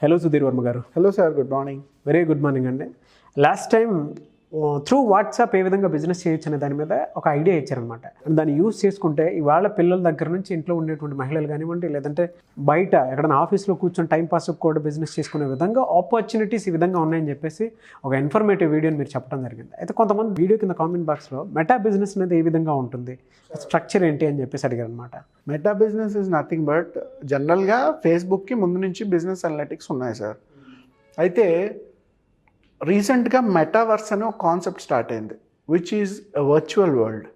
Hello Sudheer Varma గారు. Hello sir, good morning. Very good morning అండి. Last time through WhatsApp ఏ విధంగా business చేయొచ్చు అనే దాని మీద ఒక ఐడియా ఇచ్చారనమాట. దాన్ని యూజ్ చేసుకుంటే ఇవాళ పిల్లల దగ్గర నుంచి ఇంట్లో ఉండేటువంటి మహిళలు కానివ్వండి, లేదంటే బయట ఎక్కడైనా ఆఫీస్లో కూర్చొని టైం పాస్ కూడా బిజినెస్ చేసుకునే విధంగా ఆపర్చునిటీస్ ఈ విధంగా ఉన్నాయని చెప్పేసి ఒక ఇన్ఫర్మేటివ్ వీడియోని మీరు చెప్పడం జరిగింది. అయితే కొంతమంది వీడియో కింద కామెంట్ బాక్స్లో మెటా బిజినెస్ అనేది ఏ విధంగా ఉంటుంది, స్ట్రక్చర్ ఏంటి అని చెప్పేసి అడిగారు అనమాట. Meta business is nothing but జనరల్గా ఫేస్బుక్కి ముందు నుంచి బిజినెస్ అనలిటిక్స్ ఉన్నాయి సార్. అయితే రీసెంట్గా మెటావర్స్ అనే ఒక కాన్సెప్ట్ స్టార్ట్ అయింది, which is a virtual world.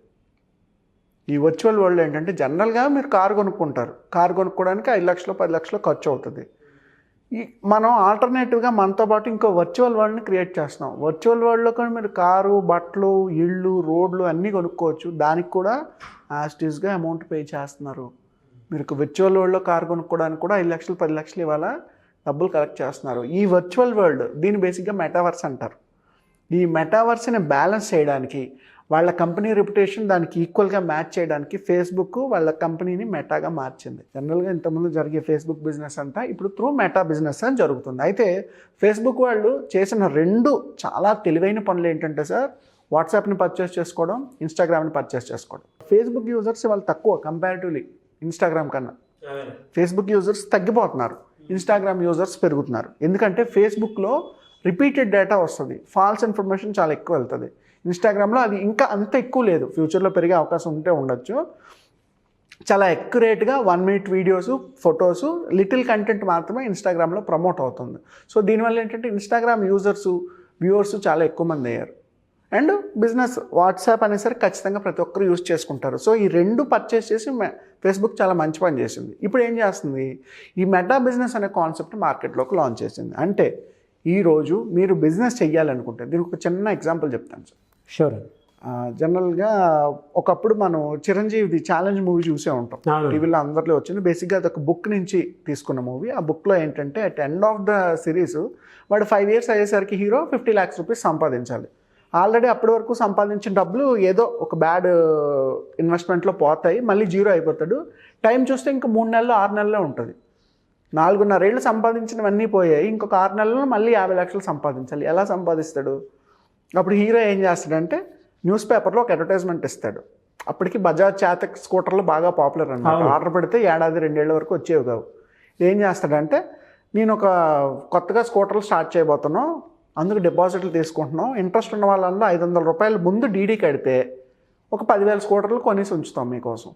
ఈ వర్చువల్ వరల్డ్ ఏంటంటే జనరల్గా మీరు కారు కొనుక్కుంటారు, కారు కొనుక్కోవడానికి 5 లక్షలు 10 లక్షలు ఖర్చు అవుతుంది. మనం ఆల్టర్నేటివ్గా మనతో పాటు ఇంకో వర్చువల్ వరల్డ్ని క్రియేట్ చేస్తున్నాం. వర్చువల్ వరల్డ్లో కూడా మీరు కారు, బట్టలు, ఇళ్ళు, రోడ్లు అన్నీ కొనుక్కోవచ్చు. దానికి కూడా యాస్టీస్గా అమౌంట్ పే చేస్తున్నారు. మీరు వర్చువల్ వరల్డ్లో కారు కొనుక్కోవడానికి కూడా 5 లక్షలు 10 లక్షలు ఇవాళ డబ్బులు కలెక్ట్ చేస్తున్నారు. ఈ వర్చువల్ వరల్డ్ దీన్ని బేసిక్గా మెటావర్స్ అంటారు. ఈ మెటావర్స్ని బ్యాలెన్స్ చేయడానికి, వాళ్ళ కంపెనీ రెప్యుటేషన్ దానికి ఈక్వల్గా మ్యాచ్ చేయడానికి ఫేస్బుక్ వాళ్ళ కంపెనీని మెటాగా మార్చింది. జనరల్గా ఇంతకుముందు జరిగే ఫేస్బుక్ బిజినెస్ అంతా ఇప్పుడు త్రూ మెటా బిజినెస్ అని జరుగుతుంది. అయితే ఫేస్బుక్ వాళ్ళు చేసిన 2 చాలా తెలివైన పనులు ఏంటంటే సార్, వాట్సాప్ని పర్చేస్ చేసుకోవడం, ఇన్స్టాగ్రామ్ని పర్చేస్ చేసుకోవడం. ఫేస్బుక్ యూజర్స్ వాళ్ళు తక్కువ కంపారిటివ్లీ ఇన్స్టాగ్రామ్ కన్నా. ఫేస్బుక్ యూజర్స్ తగ్గిపోతున్నారు, ఇన్స్టాగ్రామ్ యూజర్స్ పెరుగుతున్నారు. ఎందుకంటే ఫేస్బుక్లో రిపీటెడ్ డేటా వస్తుంది, ఫాల్స్ ఇన్ఫర్మేషన్ చాలా ఎక్కువ వెళ్తుంది. ఇన్స్టాగ్రామ్లో అది ఇంకా అంత ఎక్కువ లేదు, ఫ్యూచర్లో పెరిగే అవకాశం ఉంటే ఉండొచ్చు. చాలా అక్యురేట్గా 1 minute videos, photos, little content మాత్రమే ఇన్స్టాగ్రామ్లో ప్రమోట్ అవుతుంది. సో దీనివల్ల ఏంటంటే ఇన్స్టాగ్రామ్ యూజర్స్, వ్యూవర్స్ చాలా ఎక్కువ మంది అయ్యారు. అండ్ బిజినెస్ వాట్సాప్ అనేసరికి ఖచ్చితంగా ప్రతి ఒక్కరు యూజ్ చేసుకుంటారు. సో ఈ 2 పర్చేస్ చేసి ఫేస్బుక్ చాలా మంచి పని చేసింది. ఇప్పుడు ఏం చేస్తుంది, ఈ మెటా బిజినెస్ అనే కాన్సెప్ట్ మార్కెట్లోకి లాంచ్ చేసింది. అంటే ఈరోజు మీరు బిజినెస్ చెయ్యాలనుకుంటే, దీనికి ఒక చిన్న ఎగ్జాంపుల్ చెప్తాను సార్. షూర్. జనరల్గా ఒకప్పుడు మనం చిరంజీవిది ఛాలెంజ్ మూవీ చూసే ఉంటాం, టీవీలో అందరిలో వచ్చింది. బేసిక్గా అది ఒక బుక్ నుంచి తీసుకున్న మూవీ. ఆ బుక్లో ఏంటంటే at end of the series వాడు 5 years అయ్యేసరికి హీరో 50 lakhs రూపీస్ సంపాదించాలి. ఆల్రెడీ అప్పటి వరకు సంపాదించిన డబ్బులు ఏదో ఒక బ్యాడ్ ఇన్వెస్ట్మెంట్లో పోతాయి, మళ్ళీ జీరో అయిపోతాడు. టైం చూస్తే ఇంకా 3 నెలలు 6 నెలలే ఉంటుంది. 4.5 ఏళ్ళు సంపాదించినవన్నీ పోయాయి, ఇంకొక 6 నెలల్లో మళ్ళీ 50 లక్షలు సంపాదించాలి. ఎలా సంపాదిస్తాడు? అప్పుడు హీరో ఏం చేస్తాడంటే న్యూస్ పేపర్లో ఒక అడ్వర్టైజ్మెంట్ ఇస్తాడు. అప్పటికి బజాజ్ చాతక్ స్కూటర్లు బాగా పాపులర్ అన్నమాట. ఆర్డర్ పెడితే 1-2 ఏళ్ళ వరకు వచ్చేవి కావు. ఏం చేస్తాడంటే, నేను ఒక కొత్తగా స్కూటర్లు స్టార్ట్ చేయబోతున్నాను, అందుకు డిపాజిట్లు తీసుకుంటున్నాం, ఇంట్రెస్ట్ ఉన్న వాళ్ళందరూ 500 రూపాయలు ముందు డీడీ కడితే ఒక 10,000 స్కూటర్లు కొనేసి ఉంచుతాం మీకోసం.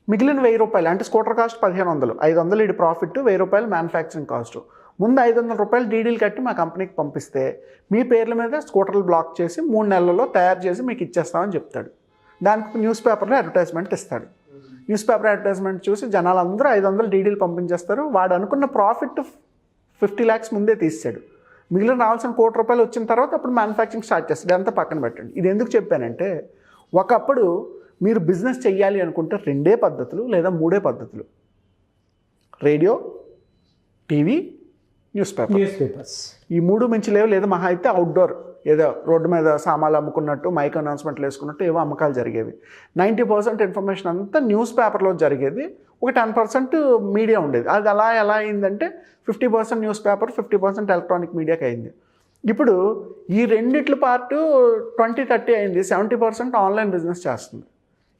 మిగిలిన 1000 రూపాయలు, అంటే స్కూటర్ కాస్ట్ 1500, 500 ఇది ప్రాఫిట్, 1000 రూపాయలు మ్యానుఫ్యాక్చరింగ్ కాస్ట్. ముందు 500 రూపాయలు డీడీలు కట్టి మా కంపెనీకి పంపిస్తే మీ పేర్ల మీద స్కూటర్లు బ్లాక్ చేసి 3 నెలల్లో తయారు చేసి మీకు ఇచ్చేస్తామని చెప్తాడు. దానికి న్యూస్ పేపర్లో అడ్వర్టైజ్మెంట్ ఇస్తాడు. న్యూస్ పేపర్ అడ్వర్టైజ్మెంట్ చూసి జనాలందరూ 500 డీడీలు పంపించేస్తారు. వాడు అనుకున్న ప్రాఫిట్ 50 lakhs ముందే తీసాడు. మిగిలిన రావాల్సిన 1 కోటి రూపాయలు వచ్చిన తర్వాత అప్పుడు మ్యానుఫ్యాక్చరింగ్ స్టార్ట్ చేస్తాడు. ఇదంతా పక్కన పెట్టండి. ఇది ఎందుకు చెప్పానంటే, ఒకప్పుడు మీరు బిజినెస్ చెయ్యాలి అనుకుంటే 2 పద్ధతులు లేదా 3 పద్ధతులు: రేడియో, టీవీ, న్యూస్ పేపర్స్. ఈ 3 మించి లేవు. లేదా మహా అయితే అవుట్డోర్, ఏదో రోడ్డు మీద సామాన్లు అమ్ముకున్నట్టు, మైక్ అనౌన్స్మెంట్లు వేసుకున్నట్టు ఏవో అమ్మకాలు జరిగేవి. 90% ఇన్ఫర్మేషన్ అంతా న్యూస్ పేపర్లో జరిగేది. ఒక 10% మీడియా ఉండేది. అది అలా ఎలా అయిందంటే 50% న్యూస్ పేపర్, 50% ఎలక్ట్రానిక్ మీడియాకి అయింది. ఇప్పుడు ఈ రెండిట్ల పార్ట్ 20-30 అయింది. 70% ఆన్లైన్ బిజినెస్ చేస్తుంది.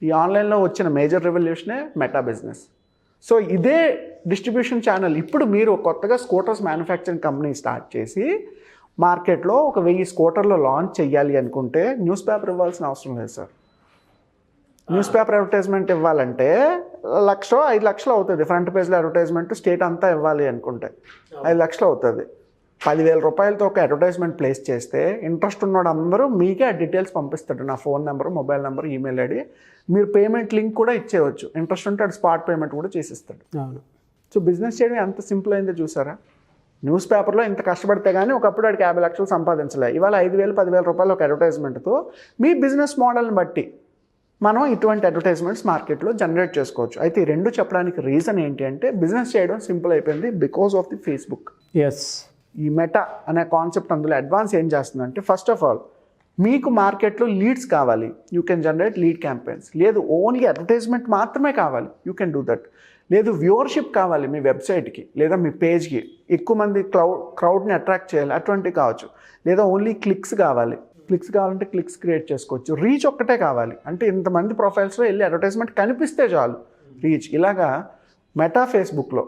ఈ ఆన్లైన్లో వచ్చిన మేజర్ రెవల్యూషనే మెటా బిజినెస్. సో ఇదే డిస్ట్రిబ్యూషన్ ఛానల్. ఇప్పుడు మీరు కొత్తగా స్కూటర్స్ మ్యానుఫ్యాక్చరింగ్ కంపెనీ స్టార్ట్ చేసి మార్కెట్లో ఒక 1000 స్కూటర్లు లాంచ్ చేయాలి అనుకుంటే న్యూస్ పేపర్ ఇవ్వాల్సిన అవసరం లేదు సార్. న్యూస్ పేపర్ అడ్వర్టైజ్మెంట్ ఇవ్వాలంటే 1,00,000-5 లక్షలు అవుతుంది. ఫ్రంట్ పేజ్లో అడ్వర్టైజ్మెంట్ స్టేట్ అంతా ఇవ్వాలి అనుకుంటే 5 లక్షలు అవుతుంది. 10,000 రూపాయలతో ఒక అడ్వర్టైజ్మెంట్ ప్లేస్ చేస్తే ఇంట్రెస్ట్ ఉన్నవాడు అందరూ మీకే ఆ డీటెయిల్స్ పంపిస్తాడు. నా phone number, mobile number, email ID. మీరు పేమెంట్ లింక్ కూడా ఇచ్చేయచ్చు. ఇంట్రెస్ట్ ఉంటే అది స్పాట్ పేమెంట్ కూడా చేసిస్తాడు. సో బిజినెస్ చేయడం ఎంత సింపుల్ అయిందో చూసారా. న్యూస్ పేపర్లో ఇంత కష్టపడితే కానీ ఒకప్పుడు వాడికి 50 లక్షలు సంపాదించలే. ఇవాళ 5,000-10,000 రూపాయలు ఒక అడ్వర్టైజ్మెంట్తో మీ బిజినెస్ మోడల్ని బట్టి మనం ఇటువంటి అడ్వర్టైజ్మెంట్స్ మార్కెట్లో జనరేట్ చేసుకోవచ్చు. అయితే ఈ 2 చెప్పడానికి రీజన్ ఏంటి అంటే, బిజినెస్ చేయడం సింపుల్ అయిపోయింది బికాస్ ఆఫ్ ది ఫేస్బుక్. ఈ మెటా అనే కాన్సెప్ట్ అందులో అడ్వాన్స్ ఏం చేస్తుందంటే, ఫస్ట్ ఆఫ్ ఆల్ మీకు మార్కెట్లో లీడ్స్ కావాలి, you can generate lead campaigns. లేదు ఓన్లీ అడ్వర్టైజ్మెంట్ మాత్రమే కావాలి, యూ కెన్ డూ దట్. లేదు వ్యూవర్షిప్ కావాలి మీ వెబ్సైట్కి లేదా మీ పేజ్కి, ఎక్కువ మంది క్రౌడ్ని అట్రాక్ట్ చేయాలి, అటువంటివి కావచ్చు. లేదా ఓన్లీ క్లిక్స్ కావాలంటే క్లిక్స్ క్రియేట్ చేసుకోవచ్చు. రీచ్ ఒక్కటే కావాలి అంటే ఇంతమంది ప్రొఫైల్స్లో వెళ్ళి అడ్వర్టైజ్మెంట్ కనిపిస్తే చాలు, రీచ్. ఇలాగా ఫేస్బుక్లో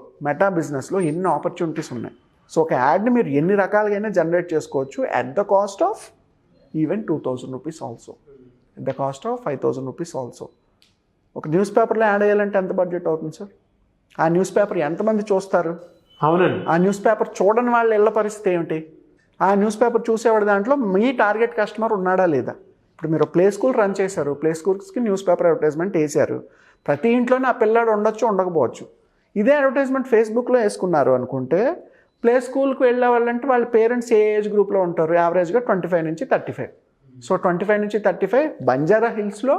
బిజినెస్లో ఎన్ని ఆపర్చునిటీస్ ఉన్నాయి. సో ఒక యాడ్ని మీరు ఎన్ని రకాలుగా జనరేట్ చేసుకోవచ్చు at the cost of even 2000 rupees also, at the cost of 5000 rupees also. ఒక న్యూస్ పేపర్లో యాడ్ అయ్యాలంటే ఎంత బడ్జెట్ అవుతుంది సార్? ఆ న్యూస్ పేపర్ ఎంతమంది చూస్తారు? అవునండి. ఆ న్యూస్ పేపర్ చూడని వాళ్ళ ఇళ్ళ పరిస్థితి ఏమిటి? ఆ న్యూస్ పేపర్ చూసేవాడి దాంట్లో మీ టార్గెట్ కస్టమర్ ఉన్నాడా లేదా? ఇప్పుడు మీరు ప్లే స్కూల్ రన్ చేశారు, ప్లే స్కూల్స్కి న్యూస్ పేపర్ అడ్వర్టైజ్మెంట్ వేశారు. ప్రతి ఇంట్లోనే ఆ పిల్లాడు ఉండొచ్చు, ఉండకపోవచ్చు. ఇదే అడ్వర్టైజ్మెంట్ ఫేస్బుక్లో వేసుకున్నారు అనుకుంటే, ప్లే స్కూల్కి వెళ్ళే వాళ్ళంటే వాళ్ళ పేరెంట్స్ ఏ ఏజ్ గ్రూప్లో ఉంటారు? యావరేజ్గా 25 నుంచి 35. సో 25 నుంచి 35 బంజారా హిల్స్లో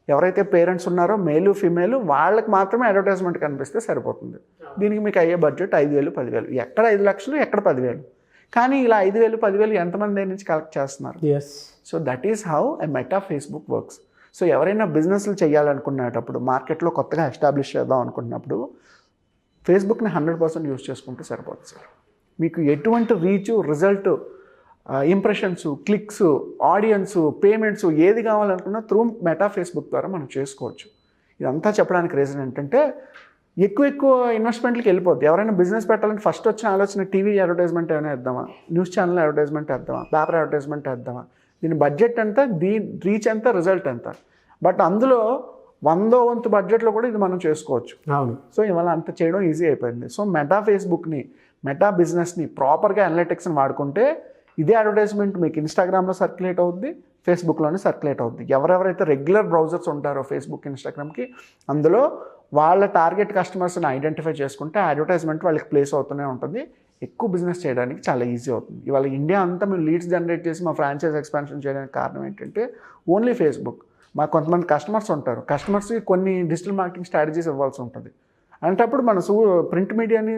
ఎవరైతే పేరెంట్స్ ఉన్నారో మేలు ఫీమేలు వాళ్ళకి మాత్రమే అడ్వర్టైజ్మెంట్ కనిపిస్తే సరిపోతుంది. దీనికి మీకు అయ్యే బడ్జెట్ 5,000 10,000. ఎక్కడ 5 లక్షలు, ఎక్కడ 10,000. కానీ ఇలా 5,000 10,000 ఎంతమంది దగ్గర నుంచి కలెక్ట్ చేస్తున్నారు? So that is how a Facebook works. So ఎవరైనా బిజినెస్లు చేయాలనుకునేటప్పుడు, మార్కెట్లో కొత్తగా ఎస్టాబ్లిష్ చేద్దాం అనుకున్నప్పుడు ఫేస్బుక్ని 100% యూజ్ చేసుకుంటే సరిపోతుంది సార్. మీకు ఎటువంటి reach, result, impressions, clicks, audience, payments ఏది కావాలనుకున్నా త్రూ ఫేస్బుక్ ద్వారా మనం చేసుకోవచ్చు. ఇదంతా చెప్పడానికి రీజన్ ఏంటంటే ఎక్కువ ఇన్వెస్ట్మెంట్లకి వెళ్ళిపోద్ది. ఎవరైనా బిజినెస్ పెట్టాలంటే ఫస్ట్ వచ్చిన ఆలోచన టీవీ అడ్వర్టైజ్మెంట్ ఏమైనా వేద్దామా, న్యూస్ ఛానల్ అడ్వర్టైజ్మెంట్ వేద్దామా, పేపర్ అడ్వర్టైజ్మెంట్ వేద్దామా, దీని బడ్జెట్ ఎంత, రీచ్ ఎంత, రిజల్ట్ ఎంత. బట్ అందులో 100వ వంతు బడ్జెట్లో కూడా ఇది మనం చేసుకోవచ్చు. అవును. సో ఇవాళ అంత చేయడం ఈజీ అయిపోయింది. సో ఫేస్బుక్ని, బిజినెస్ని ప్రాపర్గా అనలిటిక్స్ని వాడుకుంటే ఇదే అడ్వర్టైజ్మెంట్ మీకు ఇన్స్టాగ్రామ్లో సర్క్యులేట్ అవుద్ది, ఫేస్బుక్లోనే సర్క్యులేట్ అవుద్ది. ఎవరెవరైతే రెగ్యులర్ బ్రౌజర్స్ ఉంటారో ఫేస్బుక్, ఇన్స్టాగ్రామ్కి, అందులో వాళ్ళ టార్గెట్ కస్టమర్స్ని ఐడెంటిఫై చేసుకుంటే అడ్వర్టైజ్మెంట్ వాళ్ళకి ప్లేస్ అవుతూనే ఉంటుంది. ఎక్కువ బిజినెస్ చేయడానికి చాలా ఈజీ అవుతుంది. ఇవాళ ఇండియా అంతా మేము లీడ్స్ జనరేట్ చేసి మా ఫ్రాంచైజ్ ఎక్స్పాన్షన్ చేయడానికి కారణం ఏంటంటే ఓన్లీ ఫేస్బుక్. మాకు కొంతమంది కస్టమర్స్ ఉంటారు, కస్టమర్స్కి కొన్ని డిజిటల్ మార్కెటింగ్ స్ట్రాటజీస్ ఇవ్వాల్సి ఉంటుంది. అంటప్పుడు మన ప్రింట్ మీడియాని,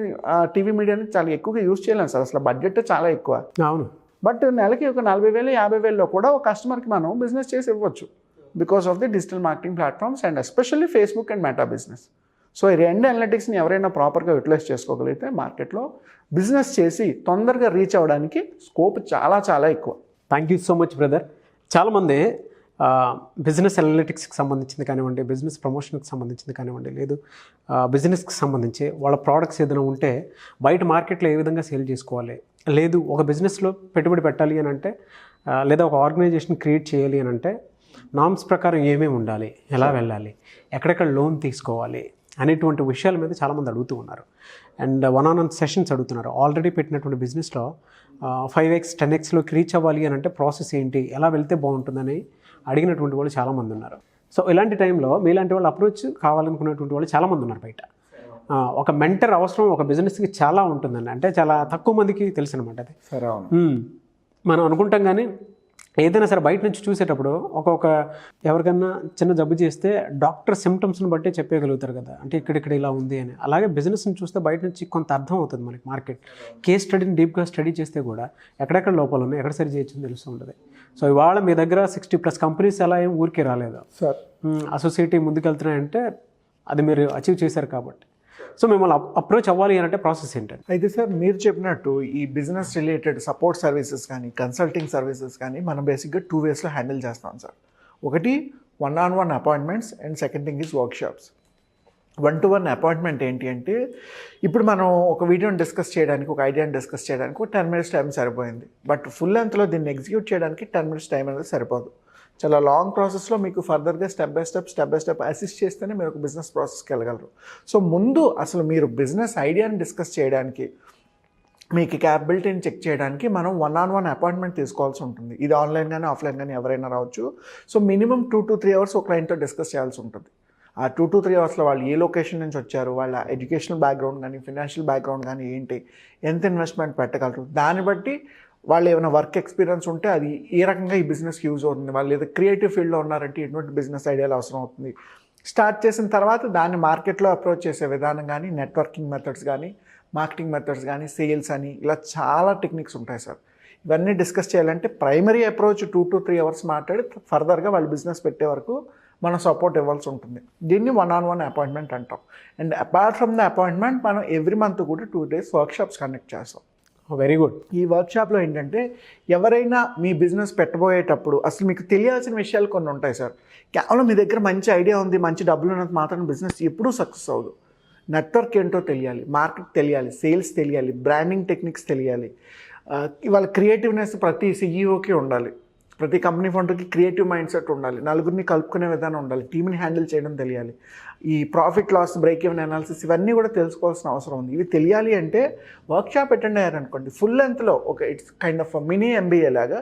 టీవీ మీడియాని చాలా ఎక్కువగా యూజ్ చేయలేము సార్. అసలు బడ్జెట్ చాలా ఎక్కువ. అవును. బట్ నెలకి ఒక 40,000 50,000లో కూడా ఒక కస్టమర్కి మనం బిజినెస్ చేసి ఇవ్వచ్చు because of the digital marketing platforms and especially Facebook and business. So ఈ రెండు అనలిటిక్స్ని ఎవరైనా ప్రాపర్గా యూటిలైజ్ చేసుకోగలిగితే మార్కెట్లో బిజినెస్ చేసి తొందరగా రీచ్ అవ్వడానికి స్కోప్ చాలా చాలా ఎక్కువ. Thank you so much brother. చాలామంది బిజినెస్ అనలిటిక్స్కి సంబంధించింది కానివ్వండి, బిజినెస్ ప్రమోషన్కి సంబంధించింది కానివ్వండి, లేదు బిజినెస్కి సంబంధించి వాళ్ళ ప్రోడక్ట్స్ ఏదైనా ఉంటే బయట మార్కెట్లో ఏ విధంగా సేల్ చేసుకోవాలి, లేదు ఒక బిజినెస్లో పెట్టుబడి పెట్టాలి అని అంటే, లేదా ఒక ఆర్గనైజేషన్ క్రియేట్ చేయాలి అని అంటే నామ్స్ ప్రకారం ఏమేమి ఉండాలి, ఎలా వెళ్ళాలి, ఎక్కడెక్కడ లోన్ తీసుకోవాలి అనేటువంటి విషయాల మీద చాలామంది అడుగుతూ ఉన్నారు. అండ్ 1-on-1 సెషన్స్ అడుగుతున్నారు. ఆల్రెడీ పెట్టినటువంటి బిజినెస్లో 5x 10xలోకి రీచ్ అవ్వాలి అని అంటే ప్రాసెస్ ఏంటి, ఎలా వెళ్తే బాగుంటుందని అడిగినటువంటి వాళ్ళు చాలామంది ఉన్నారు. సో ఇలాంటి టైంలో మీలాంటి వాళ్ళు అప్రోచ్ కావాలనుకునేటువంటి వాళ్ళు చాలామంది ఉన్నారు బయట. ఒక మెంటర్ అవసరం ఒక బిజినెస్కి చాలా ఉంటుందండి. అంటే చాలా తక్కువ మందికి తెలుసు అనమాట అది. సరే, మనం అనుకుంటాం కానీ ఏదైనా సరే బయట నుంచి చూసేటప్పుడు ఒక్కొక్క ఎవరికన్నా చిన్న జబ్బు చేస్తే డాక్టర్ సిమ్టమ్స్ని బట్టే చెప్పగలుగుతారు కదా, అంటే ఇక్కడ ఇలా ఉంది అని. అలాగే బిజినెస్ని చూస్తే బయట నుంచి కొంత అర్థం అవుతుంది మనకి. మార్కెట్ కేస్ స్టడీని డీప్గా స్టడీ చేస్తే కూడా ఎక్కడెక్కడ లోపాలు ఉన్నాయి, ఎక్కడ సరి చేయొచ్చని తెలుస్తూ ఉంటుంది. సో ఇవాళ మీ దగ్గర 60+ కంపెనీస్ అలా ఏం ఊరికే రాలేదు సార్. ఆ సొసైటీ ముందుకెళ్తున్నాయంటే అది మీరు అచీవ్ చేశారు కాబట్టి. సో మిమ్మల్ని అప్రోచ్ అవ్వాలి అంటే ప్రాసెస్ ఏంటంటే, అయితే సార్ మీరు చెప్పినట్టు ఈ బిజినెస్ రిలేటెడ్ సపోర్ట్ సర్వీసెస్ కానీ కన్సల్టింగ్ సర్వీసెస్ కానీ మనం బేసిక్గా 2 వేస్లో హ్యాండిల్ చేస్తాం సార్. ఒకటి 1-on-1 appointments and second thing is workshops. 1-to-1 appointment ఏంటి అంటే, ఇప్పుడు మనం ఒక వీడియోని డిస్కస్ చేయడానికి, ఒక ఐడియాని డిస్కస్ చేయడానికి ఒక 10 minutes టైం సరిపోయింది. బట్ ఫుల్ లెంత్లో దీన్ని ఎగ్జిక్యూట్ చేయడానికి 10 minutes టైం అనేది సరిపోదు. చాలా లాంగ్ ప్రాసెస్లో మీకు ఫర్దర్గా స్టెప్ బై స్టెప్ అసిస్ట్ చేస్తేనే మీరు ఒక బిజినెస్ ప్రాసెస్కి వెళ్ళగలరు. సో ముందు అసలు మీరు బిజినెస్ ఐడియాని డిస్కస్ చేయడానికి, మీకు క్యాపబిలిటీని చెక్ చేయడానికి మనం 1-on-1 అపాయింట్మెంట్ తీసుకోవాల్సి ఉంటుంది. ఇది ఆన్లైన్ కానీ ఆఫ్లైన్ కానీ ఎవరైనా రావచ్చు. సో మినిమం 2 to 3 hours ఒక క్లయింట్తో డిస్కస్ చేయాల్సి ఉంటుంది. ఆ 2 to 3 hours వాళ్ళు ఏ లొకేషన్ నుంచి వచ్చారు, వాళ్ళ ఎడ్యుకేషనల్ బ్యాక్గ్రౌండ్ కానీ ఫినాన్షియల్ బ్యాక్గ్రౌండ్ కానీ ఏంటి, ఎంత ఇన్వెస్ట్మెంట్ పెట్టగలరు, దాన్ని బట్టి వాళ్ళు ఏమైనా వర్క్ ఎక్స్పీరియన్స్ ఉంటే అది ఏ రకంగా ఈ బిజినెస్కి యూజ్ అవుతుంది, వాళ్ళు ఏదో క్రియేటివ్ ఫీల్డ్లో ఉన్నారంటే ఎటువంటి బిజినెస్ ఐడియాలు అవసరం అవుతుంది, స్టార్ట్ చేసిన తర్వాత దాన్ని మార్కెట్లో అప్రోచ్ చేసే విధానం కానీ, నెట్వర్కింగ్ మెథడ్స్ కానీ, మార్కెటింగ్ మెథడ్స్ కానీ, సేల్స్ అని ఇలా చాలా టెక్నిక్స్ ఉంటాయి సార్. ఇవన్నీ డిస్కస్ చేయాలంటే ప్రైమరీ అప్రోచ్ 2 to 3 hours మాట్లాడి ఫర్దర్గా వాళ్ళు బిజినెస్ పెట్టే వరకు మనం సపోర్ట్ ఇవ్వాల్సి ఉంటుంది. దీన్ని 1-on-1 అపాయింట్మెంట్ అంటాం. And apart from the appointment మనం ఎవ్రీ మంత్ కూడా 2 days వర్క్షాప్స్ కండక్ట్ చేస్తాం. Very good. ఈ వర్క్షాప్లో ఏంటంటే ఎవరైనా మీ బిజినెస్ పెట్టబోయేటప్పుడు అసలు మీకు తెలియాల్సిన విషయాలు కొన్ని ఉంటాయి సార్. కేవలం మీ దగ్గర మంచి ఐడియా ఉంది, మంచి డబ్బులు ఉన్నది మాత్రం బిజినెస్ ఎప్పుడూ సక్సెస్ అవ్వదు. నెట్వర్క్ ఏంటో తెలియాలి, మార్కెట్ తెలియాలి, సేల్స్ తెలియాలి, బ్రాండింగ్ టెక్నిక్స్ తెలియాలి. ఇవాళ క్రియేటివ్నెస్ ప్రతి సీఈఓకి ఉండాలి, ప్రతి కంపెనీ ఫౌండర్కి క్రియేటివ్ మైండ్ సెట్ ఉండాలి, నలుగురిని కలుపుకునే విధానం ఉండాలి, టీమ్ని హ్యాండిల్ చేయడం తెలియాలి, ఈ profit loss break even analysis ఇవన్నీ కూడా తెలుసుకోవాల్సిన అవసరం ఉంది. ఇవి తెలియాలి అంటే వర్క్షాప్ అటెండ్ అయ్యారనుకోండి, ఫుల్ లెంత్లో ఒక it's kind of mini MBA లాగా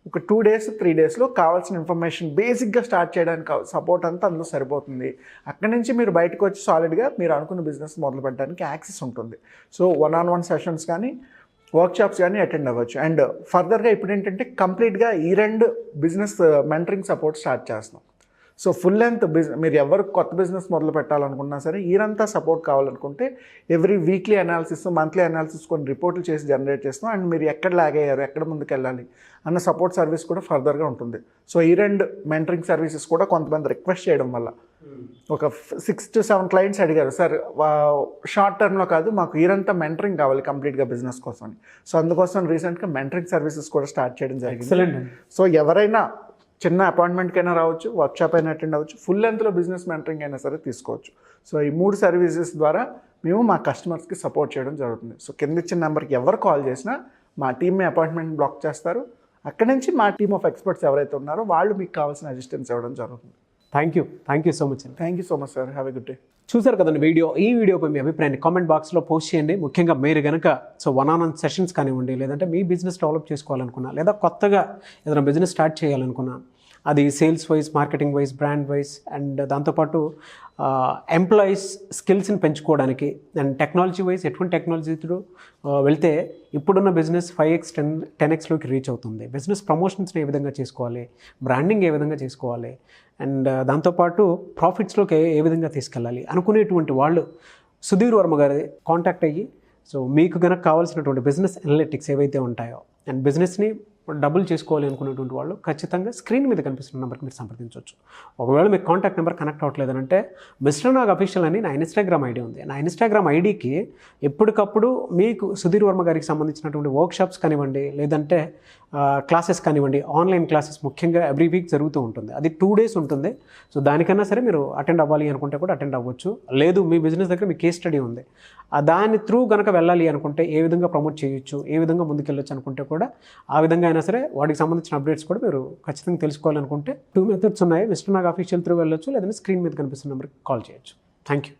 ఒక 2 days 3 daysలో కావాల్సిన ఇన్ఫర్మేషన్ బేసిక్గా స్టార్ట్ చేయడానికి సపోర్ట్ అంతా అందులో సరిపోతుంది. అక్కడి నుంచి మీరు బయటకు వచ్చి సాలిడ్గా మీరు అనుకున్న బిజినెస్ మొదలు పెట్టడానికి యాక్సెస్ ఉంటుంది. సో 1-on-1 సెషన్స్ కానీ వర్క్షాప్స్ కానీ అటెండ్ అవ్వచ్చు. అండ్ ఫర్దర్గా ఇప్పుడు ఏంటంటే కంప్లీట్గా ఈ 2 బిజినెస్ మెంటరింగ్ సపోర్ట్ స్టార్ట్ చేస్తున్నాం. సో ఫుల్ లెంత్ మీరు ఎవరు కొత్త బిజినెస్ మొదలు పెట్టాలనుకున్నా సరే ఈరంతా సపోర్ట్ కావాలనుకుంటే every weekly analysis, monthly analysis కొన్ని రిపోర్ట్లు చేసి జనరేట్ చేస్తాం. అండ్ మీరు ఎక్కడ లాగ్ అయ్యారు, ఎక్కడ ముందుకు వెళ్ళాలి అన్న సపోర్ట్ సర్వీస్ కూడా ఫర్దర్గా ఉంటుంది. సో ఈ 2 మెంటరింగ్ సర్వీసెస్ కూడా కొంతమంది రిక్వెస్ట్ చేయడం వల్ల ఒక 6 to 7 క్లయింట్స్ అడిగారు, సార్ షార్ట్ టర్మ్లో కాదు మాకు ఈరంతా మెంటరింగ్ కావాలి కంప్లీట్గా బిజినెస్ కోసం అని. సో అందుకోసం రీసెంట్గా మెంటరింగ్ సర్వీసెస్ కూడా స్టార్ట్ చేయడం జరిగింది. సో ఎవరైనా చిన్న అపాయింట్మెంట్కైనా రావచ్చు, వర్క్షాప్ అయినా అటెండ్ అవ్వచ్చు, ఫుల్ లెంత్లో బిజినెస్ మెంటరింగ్ అయినా సరే తీసుకోవచ్చు. సో ఈ 3 సర్వీసెస్ ద్వారా మేము మా కస్టమర్స్కి సపోర్ట్ చేయడం జరుగుతుంది. సో కింద ఇచ్చిన నెంబర్కి ఎవరు కాల్ చేసినా మా టీమ్ అపాయింట్మెంట్ బ్లాక్ చేస్తారు. అక్కడి నుంచి మా టీమ్ ఆఫ్ ఎక్స్పర్ట్స్ ఎవరైతే ఉన్నారో వాళ్ళు మీకు కావాల్సిన అసిస్టెన్స్ ఇవ్వడం జరుగుతుంది. Thank you so much. Thank you so much sir. Have a good day. చూసారు కదండి ఈ వీడియోపై మీ అభిప్రాయాన్ని కామెంట్ బాక్స్లో పోస్ట్ చేయండి. ముఖ్యంగా మీరు కనుక 1-on-1 సెషన్స్ కానివ్వండి, లేదంటే మీ బిజినెస్ డెవలప్ చేసుకోవాలనుకున్నా, లేదా కొత్తగా ఏదైనా బిజినెస్ స్టార్ట్ చేయాలనుకున్నా, అది sales wise, marketing wise, brand wise, and దాంతోపాటు ఎంప్లాయీస్ స్కిల్స్ని పెంచుకోవడానికి, అండ్ టెక్నాలజీ వైజ్ ఎటువంటి టెక్నాలజీతో వెళ్తే ఇప్పుడున్న బిజినెస్ 5x 10xలోకి రీచ్ అవుతుంది, బిజినెస్ ప్రమోషన్స్ని ఏ విధంగా చేసుకోవాలి, బ్రాండింగ్ ఏ విధంగా చేసుకోవాలి, అండ్ దాంతోపాటు ప్రాఫిట్స్లోకి ఏ విధంగా తీసుకెళ్ళాలి అనుకునేటువంటి వాళ్ళు సుధీర్ వర్మ గారి కాంటాక్ట్ అయ్యి, సో మీకు కనుక కావాల్సినటువంటి బిజినెస్ అనలిటిక్స్ ఏవైతే ఉంటాయో అండ్ బిజినెస్ని డబుల్ చేసుకోవాలి అనుకునేటువంటి వాళ్ళు ఖచ్చితంగా స్క్రీన్ మీద కనిపిస్తున్న నెంబర్కి మీరు సంప్రదించవచ్చు. ఒకవేళ మీకు కాంటాక్ట్ నెంబర్ కనెక్ట్ అవ్వట్లేదంటే మిస్టర్ నాగ్ అఫీషియల్ అని నా ఇన్స్టాగ్రామ్ ఐడి ఉంది. నా ఇన్స్టాగ్రామ్ ఐడికి ఎప్పటికప్పుడు మీకు సుధీర్ వర్మ గారికి సంబంధించినటువంటి వర్క్షాప్స్ కానివ్వండి, లేదంటే క్లాసెస్ కానివ్వండి, ఆన్లైన్ క్లాసెస్ ముఖ్యంగా ఎవ్రీ వీక్ జరుగుతూ ఉంటుంది. అది 2 days ఉంటుంది. సో దానికన్నా సరే మీరు అటెండ్ అవ్వాలి అనుకుంటే కూడా అటెండ్ అవ్వచ్చు. లేదు మీ బిజినెస్ దగ్గర మీ కేస్ స్టడీ ఉంది, దాని త్రూ కనుక వెళ్ళాలి అనుకుంటే ఏ విధంగా ప్రమోట్ చేయొచ్చు, ఏ విధంగా ముందుకెళ్ళొచ్చు అనుకుంటే కూడా ఆ విధంగా అయినా సరే వాటికి సంబంధించిన అప్డేట్స్ కూడా మీరు ఖచ్చితంగా తెలుసుకోవాలనుకుంటే 2 methods ఉన్నాయి. మిస్టర్ నాగ్ అఫీషియల్ త్రూ వెళ్ళొచ్చు, లేదంటే స్క్రీన్ మీద కనిపిస్తున్న నెంబర్కి కాల్ చేయొచ్చు. Thank you.